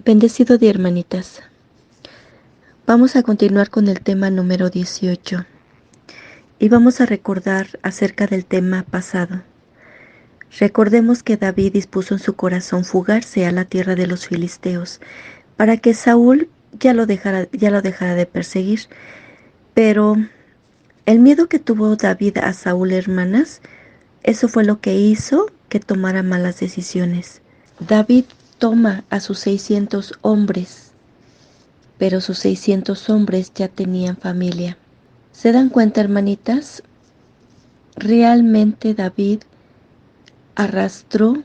Bendecido día, hermanitas. Vamos a continuar con el tema número 18 y vamos a recordar acerca del tema pasado. Recordemos que David dispuso en su corazón fugarse a la tierra de los filisteos para que Saúl ya lo dejara de perseguir. Pero el miedo que tuvo David a Saúl, hermanas, eso fue lo que hizo que tomara malas decisiones. David toma a sus 600 hombres, pero sus 600 hombres ya tenían familia. ¿Se dan cuenta, hermanitas? Realmente David arrastró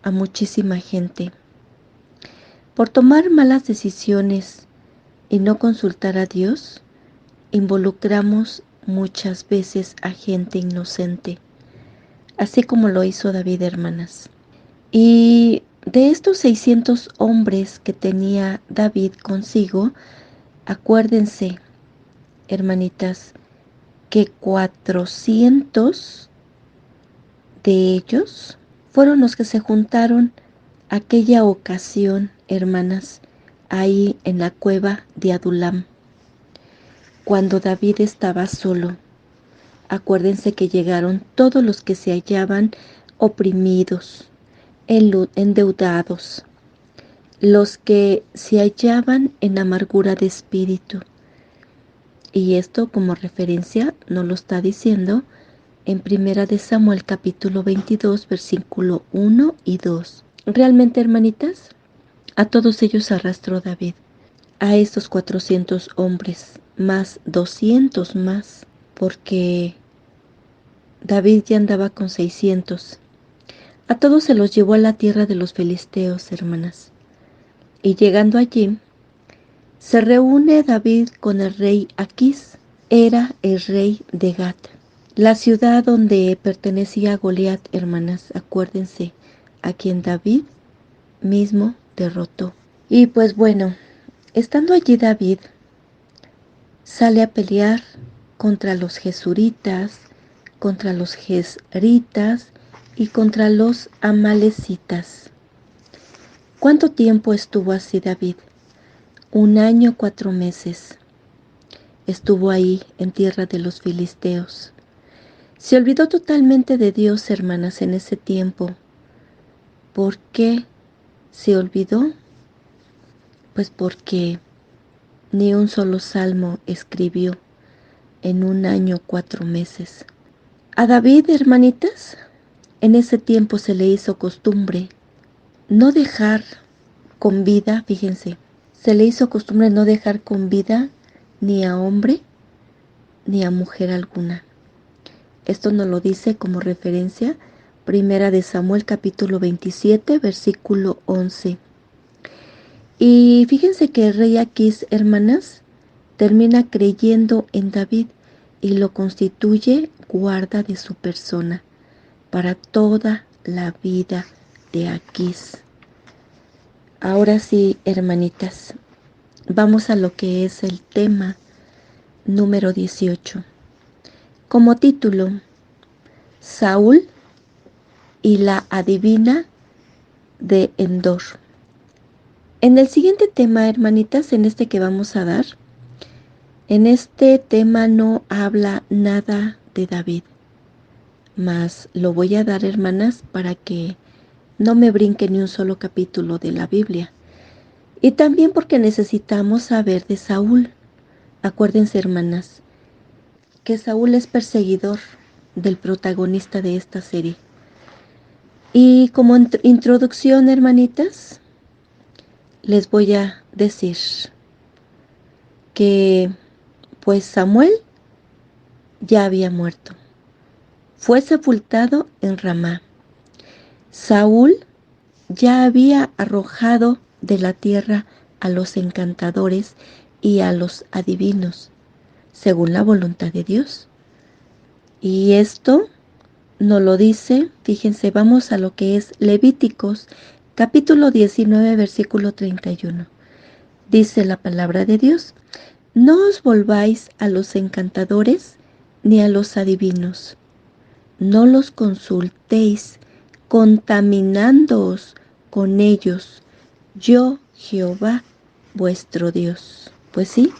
a muchísima gente. Por tomar malas decisiones y no consultar a Dios, involucramos muchas veces a gente inocente, así como lo hizo David, hermanas. Y de estos 600 hombres que tenía David consigo, acuérdense, hermanitas, que 400 de ellos fueron los que se juntaron aquella ocasión, hermanas, ahí en la cueva de Adulam, cuando David estaba solo. Acuérdense que llegaron todos los que se hallaban oprimidos, endeudados, los que se hallaban en amargura de espíritu. Y esto como referencia nos lo está diciendo en Primera de Samuel capítulo 22, versículo 1 y 2. Realmente, hermanitas, a todos ellos arrastró David, a estos 400 hombres, más 200 más, porque David ya andaba con 600. A todos se los llevó a la tierra de los filisteos, hermanas. Y llegando allí, se reúne David con el rey Aquís, era el rey de Gat, la ciudad donde pertenecía a Goliat, hermanas, acuérdense, a quien David mismo derrotó. Y pues bueno, estando allí David, sale a pelear contra los jesuritas, contra los jezritas y contra los amalecitas. ¿Cuánto tiempo estuvo así David? 1 año 4 meses. Estuvo ahí en tierra de los filisteos. Se olvidó totalmente de Dios, hermanas, en ese tiempo. ¿Por qué se olvidó? Pues porque ni un solo salmo escribió en 1 año 4 meses. A David, hermanitas, en ese tiempo se le hizo costumbre no dejar con vida, fíjense, se le hizo costumbre no dejar con vida ni a hombre ni a mujer alguna. Esto nos lo dice como referencia Primera de Samuel capítulo 27, versículo 11. Y fíjense que el rey Aquís, hermanas, termina creyendo en David y lo constituye guarda de su persona para toda la vida de Aquís. Ahora sí, hermanitas, vamos a lo que es el tema número 18. Como título, Saúl y la adivina de Endor. En el siguiente tema, hermanitas, en este que vamos a dar, en este tema no habla nada de David, mas lo voy a dar, hermanas, para que no me brinque ni un solo capítulo de la Biblia. Y también porque necesitamos saber de Saúl. Acuérdense, hermanas, que Saúl es perseguidor del protagonista de esta serie. Y como introducción, hermanitas, les voy a decir que pues Samuel ya había muerto. Fue sepultado en Ramá. Saúl ya había arrojado de la tierra a los encantadores y a los adivinos, según la voluntad de Dios. Y esto nos lo dice, fíjense, vamos a lo que es Levíticos, capítulo 19, versículo 31. Dice la palabra de Dios: no os volváis a los encantadores ni a los adivinos. No los consultéis, contaminándoos con ellos. Yo, Jehová vuestro Dios. Pues sí,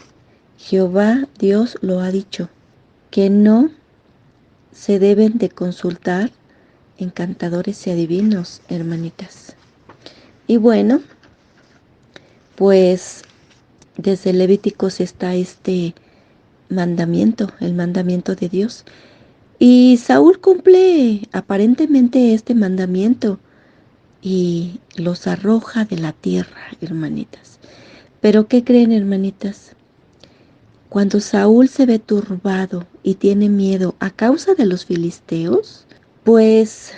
Jehová Dios lo ha dicho, que no se deben de consultar encantadores y adivinos, hermanitas. Y bueno, pues desde Levíticos está este mandamiento, el mandamiento de Dios. Y Saúl cumple aparentemente este mandamiento y los arroja de la tierra, hermanitas. Pero ¿qué creen, hermanitas? Cuando Saúl se ve turbado y tiene miedo a causa de los filisteos, pues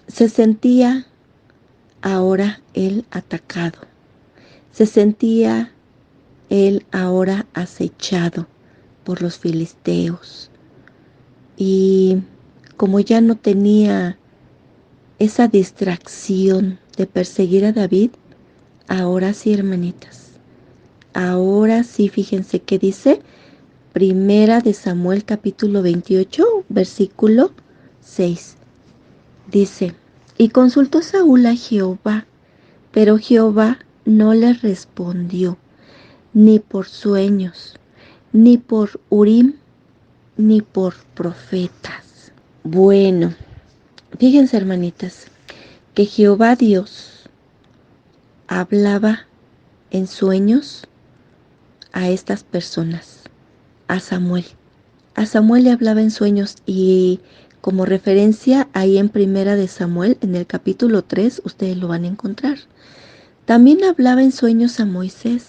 se sentía ahora él atacado. Se sentía él ahora acechado por los filisteos. Y como ya no tenía esa distracción de perseguir a David, ahora sí, hermanitas. Ahora sí, fíjense que dice Primera de Samuel capítulo 28, versículo 6. Dice, y consultó Saúl a Jehová, pero Jehová no le respondió, ni por sueños, ni por Urim, ni por profetas. Bueno, fíjense, hermanitas, que Jehová Dios hablaba en sueños a estas personas, a Samuel. A Samuel le hablaba en sueños y como referencia ahí en Primera de Samuel, en el capítulo 3, ustedes lo van a encontrar. También hablaba en sueños a Moisés,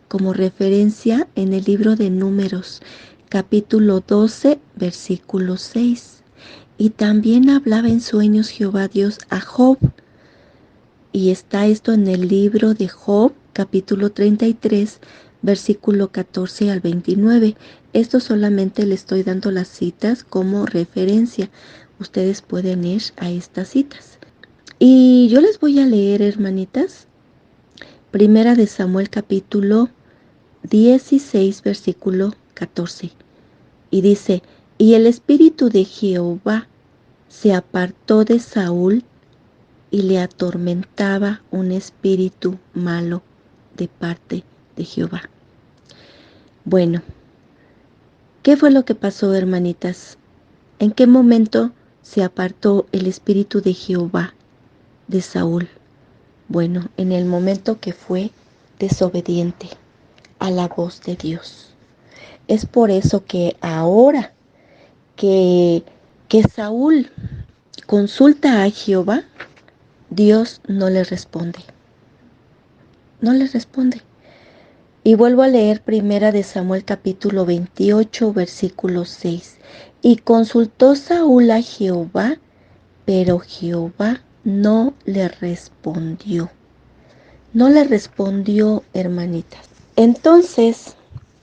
como referencia en el libro de Números, capítulo 12, versículo 6. Y también hablaba en sueños Jehová Dios a Job. Y está esto en el libro de Job, capítulo 33, versículo 14 al 29. Esto solamente le estoy dando las citas como referencia. Ustedes pueden ir a estas citas. Y yo les voy a leer, hermanitas, Primera de Samuel, capítulo 16, versículo 14. Y dice, y el espíritu de Jehová se apartó de Saúl y le atormentaba un espíritu malo de parte de Jehová. Bueno, ¿qué fue lo que pasó, hermanitas? ¿En qué momento se apartó el espíritu de Jehová de Saúl? Bueno, en el momento que fue desobediente a la voz de Dios. Es por eso que ahora que Saúl consulta a Jehová, Dios no le responde. No le responde. Y vuelvo a leer Primera de Samuel capítulo 28, versículo 6. Y consultó Saúl a Jehová, pero Jehová no le respondió. No le respondió, hermanitas. Entonces,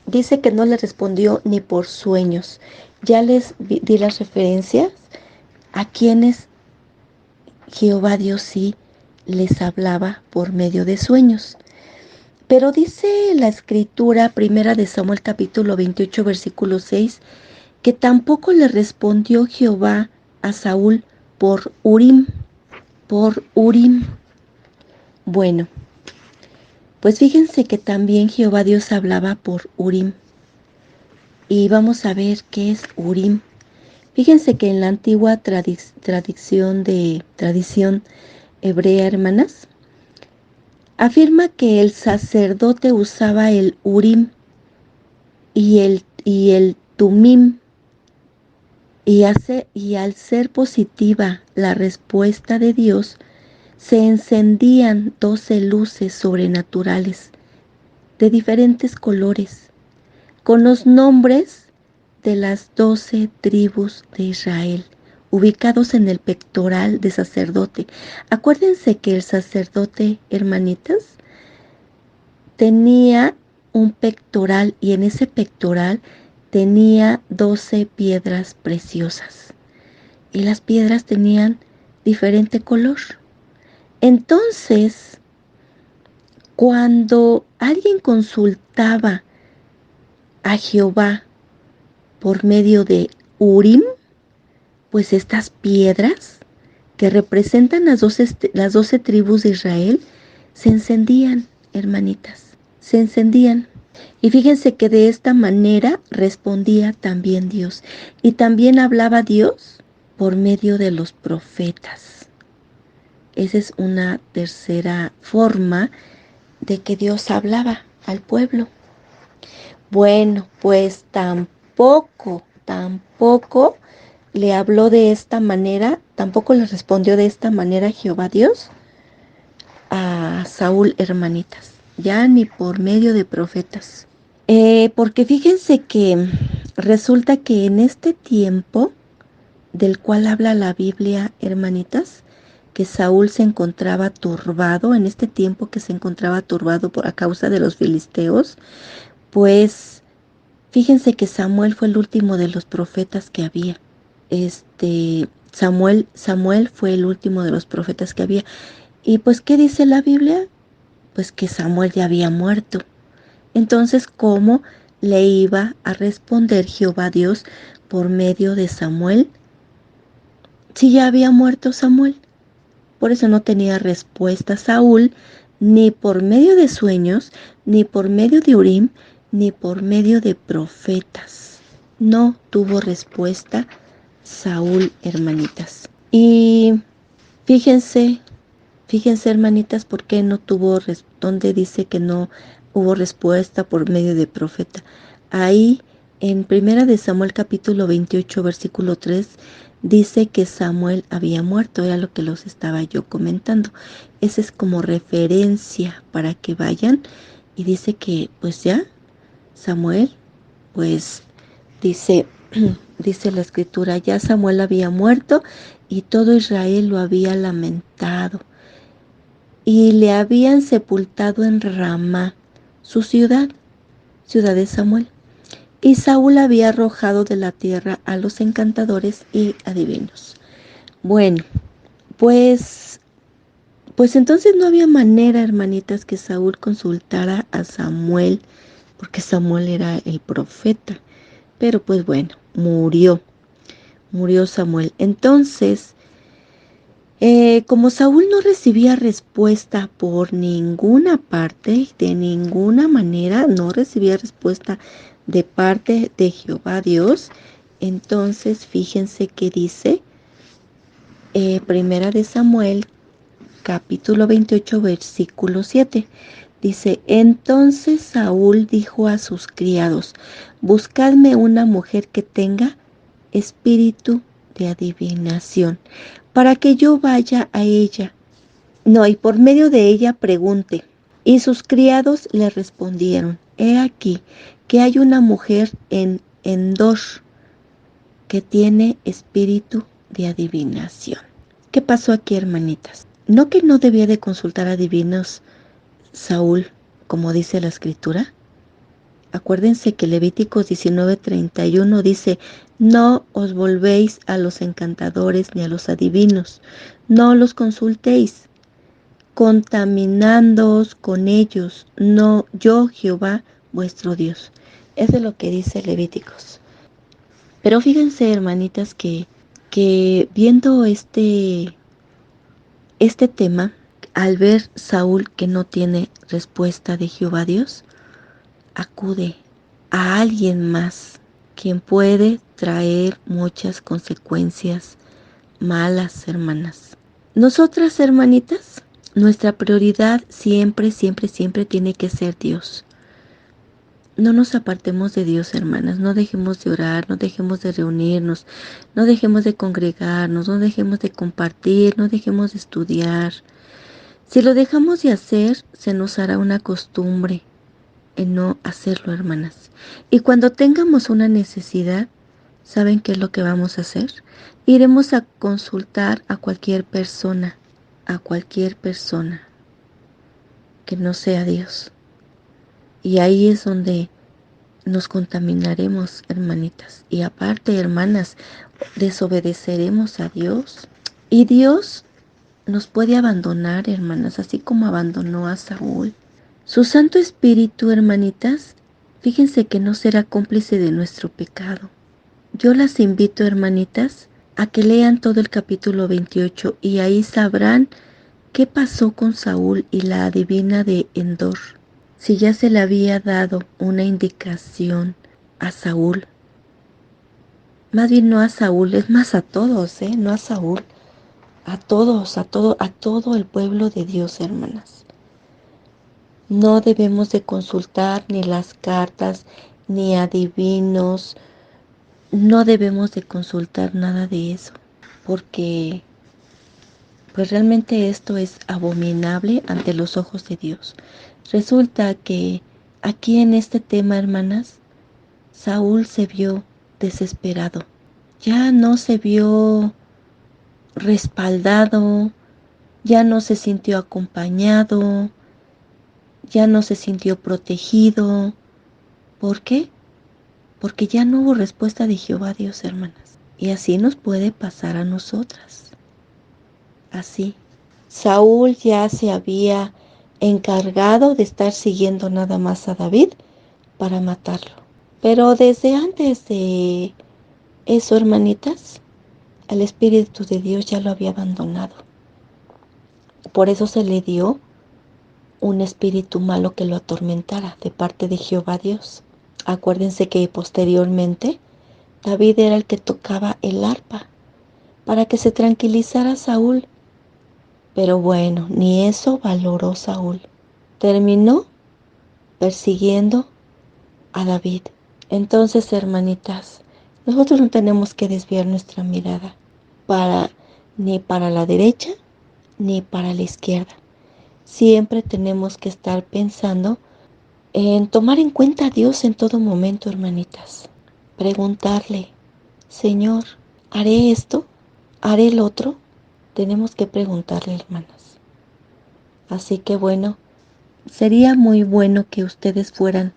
dice que no le respondió ni por sueños. Ya les di las referencias a quienes Jehová Dios sí les hablaba por medio de sueños. Pero dice la escritura, Primera de Samuel capítulo 28, versículo 6, que tampoco le respondió Jehová a Saúl por Urim, por Urim. Bueno, pues fíjense que también Jehová Dios hablaba por Urim. Y vamos a ver qué es Urim. Fíjense que en la antigua tradición hebrea, hermanas, afirma que el sacerdote usaba el Urim y el Tumim, y al ser positiva la respuesta de Dios, se encendían 12 luces sobrenaturales de diferentes colores, con los nombres de las 12 tribus de Israel, ubicados en el pectoral de sacerdote. Acuérdense que el sacerdote, hermanitas, tenía un pectoral y en ese pectoral tenía 12 piedras preciosas. Y las piedras tenían diferente color. Entonces, cuando alguien consultaba a Jehová por medio de Urim, pues estas piedras que representan las 12 tribus de Israel se encendían, hermanitas, se encendían. Y fíjense que de esta manera respondía también Dios. Y también hablaba Dios por medio de los profetas. Esa es una tercera forma de que Dios hablaba al pueblo. Bueno, pues tampoco le habló de esta manera, tampoco le respondió de esta manera Jehová Dios a Saúl, hermanitas, ya ni por medio de profetas. Porque fíjense que resulta que en este tiempo del cual habla la Biblia, hermanitas, que Saúl se encontraba turbado, en este tiempo que se encontraba turbado por a causa de los filisteos, pues fíjense que Samuel fue el último de los profetas que había. Samuel fue el último de los profetas que había. Y pues, ¿qué dice la Biblia? Pues que Samuel ya había muerto. Entonces, ¿cómo le iba a responder Jehová Dios por medio de Samuel si ya había muerto Samuel? Por eso no tenía respuesta Saúl, ni por medio de sueños, ni por medio de Urim, ni por medio de profetas. No tuvo respuesta Saúl, hermanitas. Y fíjense, hermanitas, por qué no tuvo, donde dice que no hubo respuesta por medio de profeta. Ahí en Primera de Samuel capítulo 28 versículo 3 dice que Samuel había muerto, era lo que los estaba yo comentando. Esa es como referencia para que vayan y dice que pues ya Samuel, pues dice dice la escritura, ya Samuel había muerto y todo Israel lo había lamentado y le habían sepultado en Ramá, su ciudad de Samuel. Y Saúl había arrojado de la tierra a los encantadores y adivinos. Bueno, pues entonces no había manera, hermanitas, que Saúl consultara a Samuel, porque Samuel era el profeta. Pero pues bueno, murió Samuel. Entonces, como Saúl no recibía respuesta por ninguna parte, de ninguna manera, no recibía respuesta de parte de Jehová Dios, entonces fíjense que dice, Primera de Samuel, capítulo 28, versículo 7. Dice, entonces Saúl dijo a sus criados, buscadme una mujer que tenga espíritu de adivinación, para que yo vaya a ella. No, y por medio de ella pregunte. Y sus criados le respondieron, he aquí que hay una mujer en Endor que tiene espíritu de adivinación. ¿Qué pasó aquí, hermanitas? No que no debía de consultar adivinos Saúl, como dice la escritura. Acuérdense que Levíticos 19:31 dice, no os volvéis a los encantadores ni a los adivinos, no los consultéis, contaminándoos con ellos, no yo Jehová vuestro Dios. Eso es lo que dice Levíticos. Pero fíjense, hermanitas, que viendo este tema, al ver Saúl que no tiene respuesta de Jehová Dios, acude a alguien más, quien puede traer muchas consecuencias malas, hermanas. Nosotras, hermanitas, nuestra prioridad siempre tiene que ser Dios. No nos apartemos de Dios, hermanas, no dejemos de orar, no dejemos de reunirnos, no dejemos de congregarnos, no dejemos de compartir, no dejemos de estudiar. Si lo dejamos de hacer, se nos hará una costumbre en no hacerlo, hermanas. Y cuando tengamos una necesidad, ¿saben qué es lo que vamos a hacer? Iremos a consultar a cualquier persona que no sea Dios. Y ahí es donde nos contaminaremos, hermanitas. Y aparte, hermanas, desobedeceremos a Dios. Y Dios nos puede abandonar, hermanas, así como abandonó a Saúl. Su Santo Espíritu, hermanitas, fíjense que no será cómplice de nuestro pecado. Yo las invito, hermanitas, a que lean todo el capítulo 28 y ahí sabrán ¿Qué pasó con Saúl y la adivina de Endor? Si ya se le había dado una indicación a Saúl, más bien no a Saúl, es más a todos, no a Saúl, a todos, a todo el pueblo de Dios, hermanas. No debemos de consultar ni las cartas, ni adivinos, no debemos de consultar nada de eso, porque pues realmente esto es abominable ante los ojos de Dios. Resulta que aquí en este tema, hermanas, Saúl se vio desesperado. Ya no se vio respaldado, ya no se sintió acompañado, ya no se sintió protegido. ¿Por qué? Porque ya no hubo respuesta de Jehová Dios, hermanas. Y así nos puede pasar a nosotras. Así. Saúl ya se había encargado de estar siguiendo nada más a David para matarlo. Pero desde antes de eso, hermanitas, el Espíritu de Dios ya lo había abandonado. Por eso se le dio un espíritu malo que lo atormentara de parte de Jehová Dios. Acuérdense que posteriormente David era el que tocaba el arpa para que se tranquilizara Saúl. Pero bueno, ni eso valoró Saúl. Terminó persiguiendo a David. Entonces, hermanitas, nosotros no tenemos que desviar nuestra mirada ni para la derecha ni para la izquierda. Siempre tenemos que estar pensando en tomar en cuenta a Dios en todo momento, hermanitas. Preguntarle, Señor, ¿haré esto? ¿Haré el otro? Tenemos que preguntarle, hermanas. Así que bueno, sería muy bueno que ustedes fueran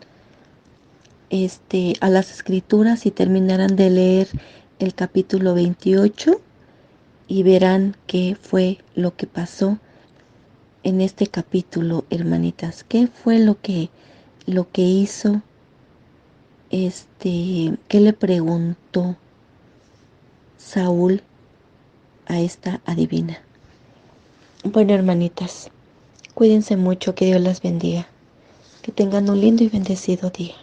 a las escrituras y terminaran de leer el capítulo 28 y verán qué fue lo que pasó en este capítulo, hermanitas. ¿Qué fue lo que hizo qué le preguntó Saúl a esta adivina? Bueno, hermanitas, cuídense mucho, que Dios las bendiga. Que tengan un lindo y bendecido día.